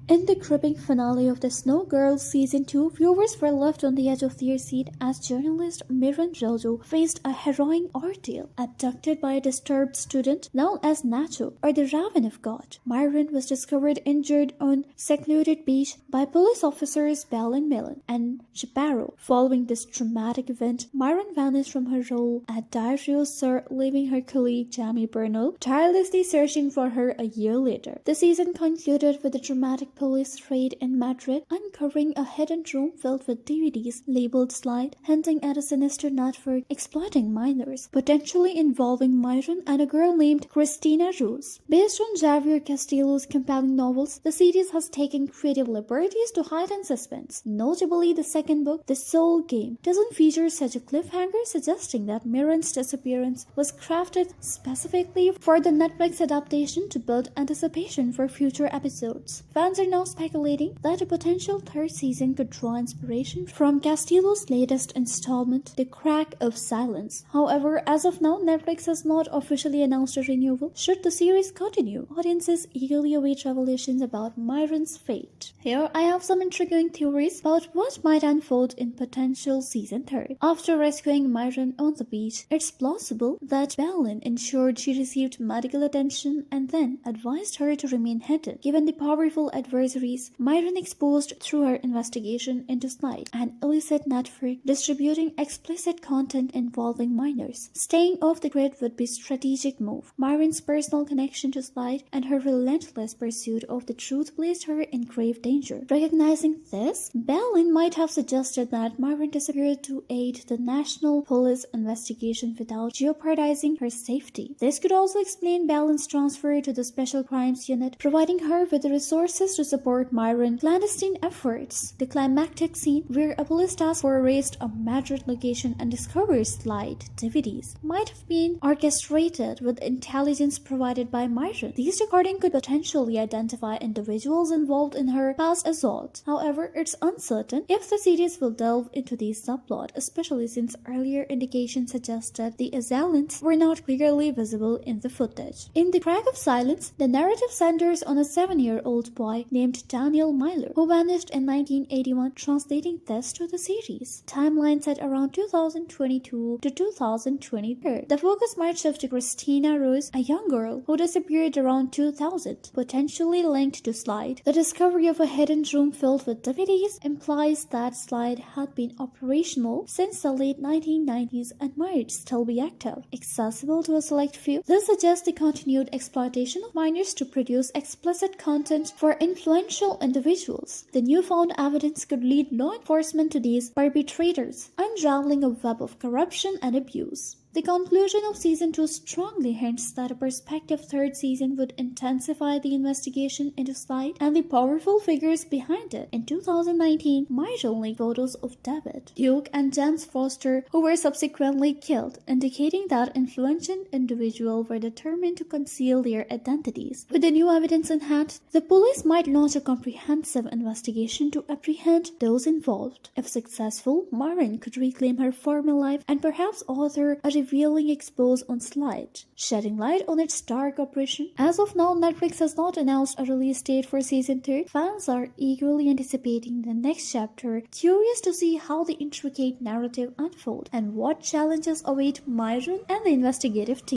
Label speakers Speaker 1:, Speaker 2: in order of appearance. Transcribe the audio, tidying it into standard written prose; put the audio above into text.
Speaker 1: In the gripping finale of The Snow Girls Season 2, viewers were left on the edge of their seat as journalist Miran Jojo faced a harrowing ordeal. Abducted by a disturbed student known as Nacho, or the Raven of God, Myron was discovered injured on secluded beach by police officers Bell and Millen and Chaparro. Following this traumatic event, Myron vanished from her role at Diarrhea Sur, leaving her colleague Jamie Bernal tirelessly searching for her a year later. The season concluded with a dramatic police raid in Madrid, uncovering a hidden room filled with DVDs labeled Slide, hinting at a sinister network exploiting minors, potentially involving Myron and a girl named Cristina Rose. Based on Javier Castillo's compelling novels, the series has taken creative liberties to heighten suspense. Notably, the second book, The Soul Game, doesn't feature such a cliffhanger, suggesting that Myron's disappearance was crafted specifically for the Netflix adaptation to build anticipation for future episodes. Fans are now speculating that a potential third season could draw inspiration from Castillo's latest installment, The Crack of Silence. However, as of now, Netflix has not officially announced a renewal. Should the series continue, audiences eagerly await revelations about Myron's fate. Here, I have some intriguing theories about what might unfold in potential season 3. After rescuing Myron on the beach, it's plausible that Bellin ensured she received medical attention and then advised her to remain hidden. Given the powerful adversaries Myron exposed through her investigation into Slide, an illicit network distributing explicit content involving minors, staying off the grid would be a strategic move. Myron's personal connection to Slide and her relentless pursuit of the truth placed her in grave danger. Recognizing this, Bellin might have suggested that Myron disappeared to aid the national police investigation without jeopardizing her safety. This could also explain Bellin's transfer to the Special Crimes Unit, providing her with the resources to support Myron's clandestine efforts. The climactic scene where a police task force raised a Madrid location and discovered Slide DVDs might have been orchestrated with intelligence provided by Myron. These recordings could potentially identify individuals involved in her past assault. However, it's uncertain if the series will delve into these subplots, especially since earlier indications suggested the assailants were not clearly visible in the footage. In The Crack of Silence, the narrative centers on a 7-year-old boy named Daniel Myler, who vanished in 1981, translating this to the series. Timeline set around 2022 to 2023. The focus might shift to Cristina Rose, a young girl who disappeared around 2000, potentially linked to Slide. The discovery of a hidden room filled with DVDs implies that Slide had been operational since the late 1990s and might still be active, accessible to a select few. This suggests the continued exploitation of minors to produce explicit content for influential individuals. The newfound evidence could lead law enforcement to these perpetrators, unraveling a web of corruption and abuse. The conclusion of Season 2 strongly hints that a prospective third season would intensify the investigation into Slide and the powerful figures behind it. In 2019, Myron leaked photos of David, Duke, and James Foster, who were subsequently killed, indicating that influential individuals were determined to conceal their identities. With the new evidence in hand, the police might launch a comprehensive investigation to apprehend those involved. If successful, Myron could reclaim her former life and perhaps author a revealing expose on Slide, shedding light on its dark operation. As of now, Netflix has not announced a release date for Season 3. Fans are eagerly anticipating the next chapter, curious to see how the intricate narrative unfolds and what challenges await Myron and the investigative team.